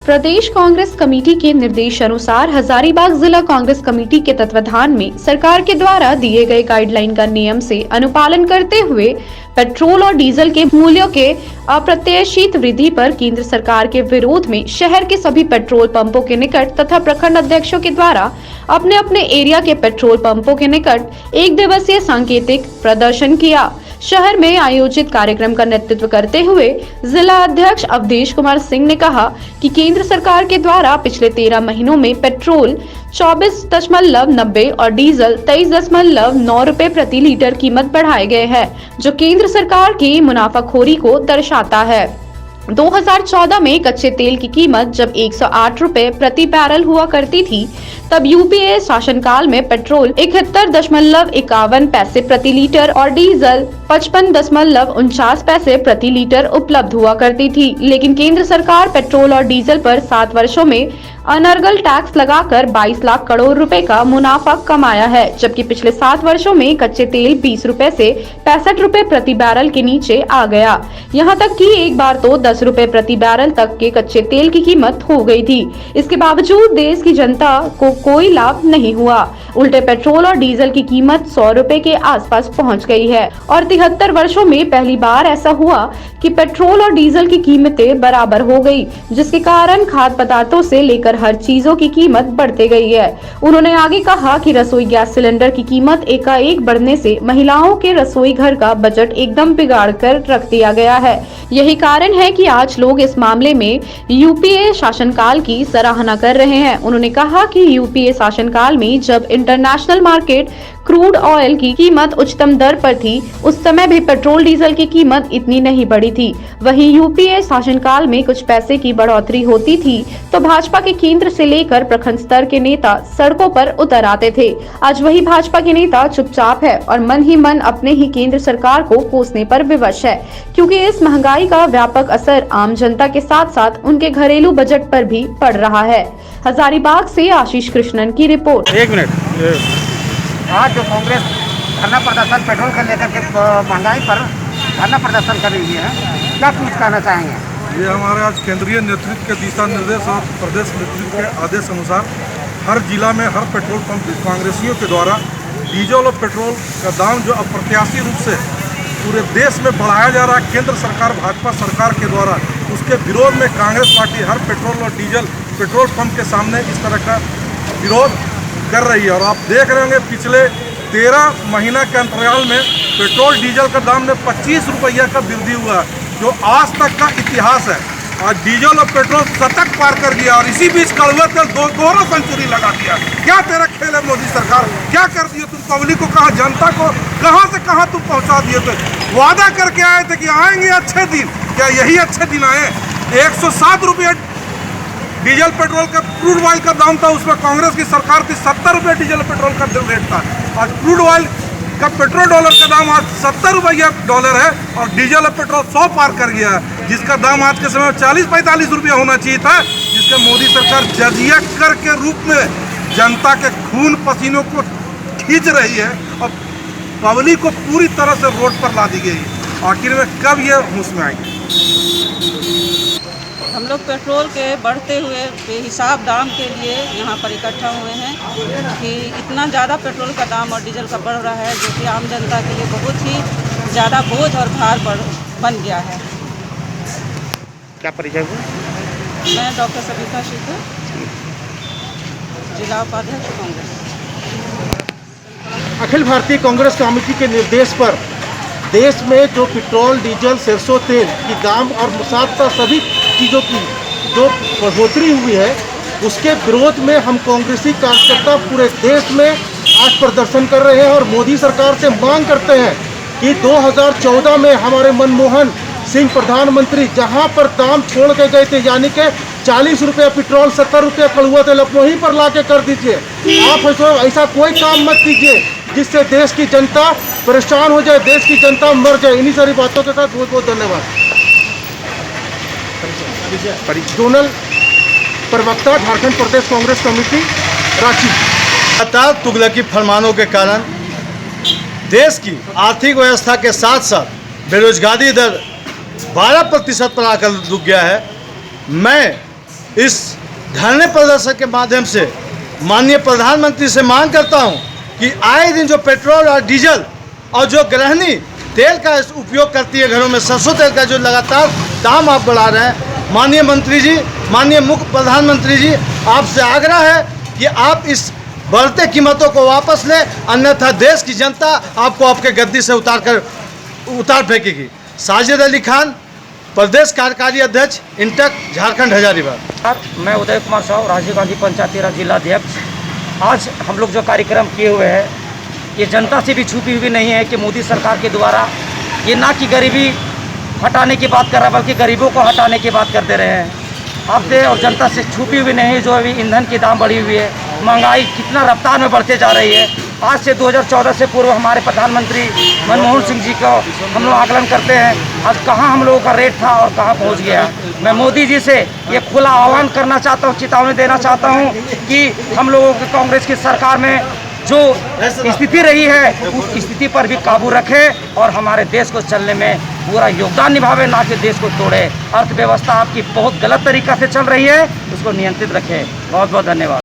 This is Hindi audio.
प्रदेश कांग्रेस कमेटी के निर्देशानुसार हजारीबाग जिला कांग्रेस कमेटी के तत्वाधान में सरकार के द्वारा दिए गए गाइडलाइन का नियम से अनुपालन करते हुए पेट्रोल और डीजल के मूल्यों के अप्रत्याशित वृद्धि पर केंद्र सरकार के विरोध में शहर के सभी पेट्रोल पंपों के निकट तथा प्रखंड अध्यक्षों के द्वारा अपने अपने एरिया के पेट्रोल पंपों के निकट एक दिवसीय सांकेतिक प्रदर्शन किया। शहर में आयोजित कार्यक्रम का नेतृत्व करते हुए जिला अध्यक्ष अवधेश कुमार सिंह ने कहा कि केंद्र सरकार के द्वारा पिछले 13 महीनों में पेट्रोल 24.90 और डीजल 23.9 रुपए प्रति लीटर कीमत बढ़ाए गए हैं, जो केंद्र सरकार की मुनाफाखोरी को दर्शाता है। 2014 में कच्चे तेल की कीमत जब 108 रुपए प्रति बैरल हुआ करती थी, तब यूपीए शासनकाल में पेट्रोल 71.51 पैसे प्रति लीटर और डीजल 55.49 पैसे प्रति लीटर उपलब्ध हुआ करती थी। लेकिन केंद्र सरकार पेट्रोल और डीजल पर 7 वर्षों में अनर्गल टैक्स लगाकर 22 लाख करोड़ रुपए का मुनाफा कमाया है, जबकि पिछले 7 वर्षों में कच्चे तेल 20 रुपए से 65 रुपए प्रति बैरल के नीचे आ गया। यहां तक कि एक बार तो 10 रुपए प्रति बैरल तक के कच्चे तेल की कीमत हो गई थी। इसके बावजूद देश की जनता को कोई लाभ नहीं हुआ। उल्टे पेट्रोल और डीजल की कीमत 100 रुपए के आसपास पहुंच गई है और 73 वर्षों में पहली बार ऐसा हुआ कि पेट्रोल और डीजल की कीमतें बराबर हो गई, जिसके कारण खाद्य पदार्थों से लेकर हर चीजों की कीमत बढ़ते गई है। उन्होंने आगे कहा कि रसोई गैस सिलेंडर की कीमत एकाएक बढ़ने से महिलाओं के रसोई घर का बजट एकदम बिगाड़ कर रख दिया गया है। यही कारण है कि आज लोग इस मामले में यूपीए शासनकाल की सराहना कर रहे हैं। उन्होंने कहा कि यूपीए शासनकाल में जब इंटरनेशनल मार्केट क्रूड ऑयल की कीमत उच्चतम दर पर थी, उस समय भी पेट्रोल डीजल की कीमत इतनी नहीं बढ़ी थी। वहीं यूपीए शासनकाल में कुछ पैसे की बढ़ोतरी होती थी तो भाजपा के केंद्र से लेकर प्रखंड स्तर के नेता सड़कों पर उतर आते थे। आज वही भाजपा के नेता चुपचाप है और मन ही मन अपने ही केंद्र सरकार को कोसने पर विवश है, क्योंकि इस महंगाई का व्यापक असर आम जनता के साथ साथ उनके घरेलू बजट पर भी पड़ रहा है। हजारीबाग से आशीष कृष्णन की रिपोर्ट। एक मिनट। आज जो कांग्रेस धरना प्रदर्शन पेट्रोल को लेकर के महंगाई पर धरना प्रदर्शन कर रही है, क्या कुछ कहना चाहेंगे? ये हमारे आज केंद्रीय नेतृत्व के दिशा निर्देश और प्रदेश नेतृत्व के आदेश अनुसार हर जिला में हर पेट्रोल पंप कांग्रेसियों के द्वारा डीजल और पेट्रोल का दाम जो अप्रत्याशित रूप से पूरे देश में बढ़ाया जा रहा है केंद्र सरकार भाजपा सरकार के द्वारा, उसके विरोध में कांग्रेस पार्टी हर पेट्रोल और डीजल पेट्रोल पंप के सामने इस तरह का विरोध कर रही है। और आप देख रहे होंगे पिछले 13 महीना के अंतराल में पेट्रोल डीजल का दाम में 25 रुपया का वृद्धि हुआ, जो आज तक का इतिहास है। आज डीजल और पेट्रोल शतक पार कर दिया और इसी बीच कड़वा तेल दोनों सेंचुरी लगा दिया। क्या तेरा खेल है मोदी सरकार? क्या कर दिए तुम? पब्लिक को कहा, जनता को कहां से कहां तुम पहुंचा दिए थे? वादा करके आए थे कि आएंगे अच्छे दिन, क्या यही अच्छे दिन आए? 107 रुपये डीजल पेट्रोल का क्रूड ऑयल का दाम था, उसमें कांग्रेस की सरकार थी 70 रुपये डीजल पेट्रोल का रेट था। आज क्रूड ऑयल का पेट्रोल डॉलर का दाम आज 70 रुपया डॉलर है और डीजल और पेट्रोल 100 पार कर गया है, जिसका दाम आज के समय में 40-45 रुपया होना चाहिए था, जिसका मोदी सरकार जजिया कर के रूप में जनता के खून पसीनों को खींच रही है और पब्लिक को पूरी तरह से रोड पर ला दी गई। आखिर में कब ये होश में आएगी? हम लोग पेट्रोल के बढ़ते हुए बेहिसाब दाम के लिए यहाँ पर इकट्ठा हुए हैं कि इतना ज़्यादा पेट्रोल का दाम और डीजल का बढ़ रहा है, जो कि आम जनता के लिए बहुत ही ज़्यादा बोझ और भार बन गया है। क्या परिचय हुआ? मैं डॉक्टर सविता शिखर, जिला उपाध्यक्ष कांग्रेस। अखिल भारतीय कांग्रेस कमेटी के निर्देश पर देश में जो पेट्रोल डीजल सरसों तेल की दाम और साथ साथ सभी चीज़ों की जो बढ़ोतरी हुई है, उसके विरोध में हम कांग्रेसी कार्यकर्ता पूरे देश में आज प्रदर्शन कर रहे हैं और मोदी सरकार से मांग करते हैं कि 2014 में हमारे मनमोहन सिंह प्रधानमंत्री जहां पर दाम छोड़ के गए थे, यानी कि 40 रुपये पेट्रोल 70 रुपये कड़वा तेल, वहीं पर ला के कर दीजिए। आप ऐसा कोई काम मत कीजिए जिससे देश की जनता परेशान हो जाए, देश की जनता मर जाए। इन्हीं सारी बातों के साथ बहुत बहुत धन्यवाद। जोनल प्रवक्ता झारखंड प्रदेश कांग्रेस कमेटी रांची। लगातार तुगलकी फरमानों के कारण देश की आर्थिक व्यवस्था के साथ साथ बेरोजगारी दर 12% पर आकर रुक गया है। मैं इस धरने प्रदर्शन के माध्यम से माननीय प्रधानमंत्री से मांग करता हूं कि आए दिन जो पेट्रोल और डीजल और जो गृहिणी तेल का उपयोग करती है घरों में, सरसों तेल का जो लगातार दाम आप बढ़ा रहे हैं, माननीय मंत्री जी, माननीय मुख्य प्रधानमंत्री जी, आपसे आग्रह है कि आप इस बढ़ते कीमतों को वापस लें, अन्यथा देश की जनता आपको आपके गद्दी से उतार फेंकेगी। साजिद अली खान, प्रदेश कार्यकारी अध्यक्ष, इंटक, झारखंड, हजारीबाग। मैं उदय कुमार साहू, राजीव गांधी पंचायती राज जिलाध्यक्ष। आज हम लोग जो कार्यक्रम किए हुए हैं, ये जनता से भी छुपी हुई नहीं है कि मोदी सरकार के द्वारा ये ना कि गरीबी हटाने की बात कर रहा है, बल्कि गरीबों को हटाने की बात करते रहे हैं। आपसे और जनता से छुपी हुई नहीं है जो अभी ईंधन की दाम बढ़ी हुई है, महंगाई कितना रफ्तार में बढ़ते जा रही है। आज से 2014 से पूर्व हमारे प्रधानमंत्री मनमोहन सिंह जी को हम लोग आकलन करते हैं, आज कहाँ हम लोगों का रेट था और कहाँ पहुँच गया। मैं मोदी जी से ये खुला आह्वान करना चाहता हूँ, चेतावनी देना चाहता हूँ कि हम लोगों के कांग्रेस की सरकार में जो स्थिति रही है उस स्थिति पर भी काबू रखे और हमारे देश को चलने में पूरा योगदान निभावे, ना कि देश को तोड़े। अर्थव्यवस्था आपकी बहुत गलत तरीका से चल रही है, उसको नियंत्रित रखें। बहुत बहुत धन्यवाद।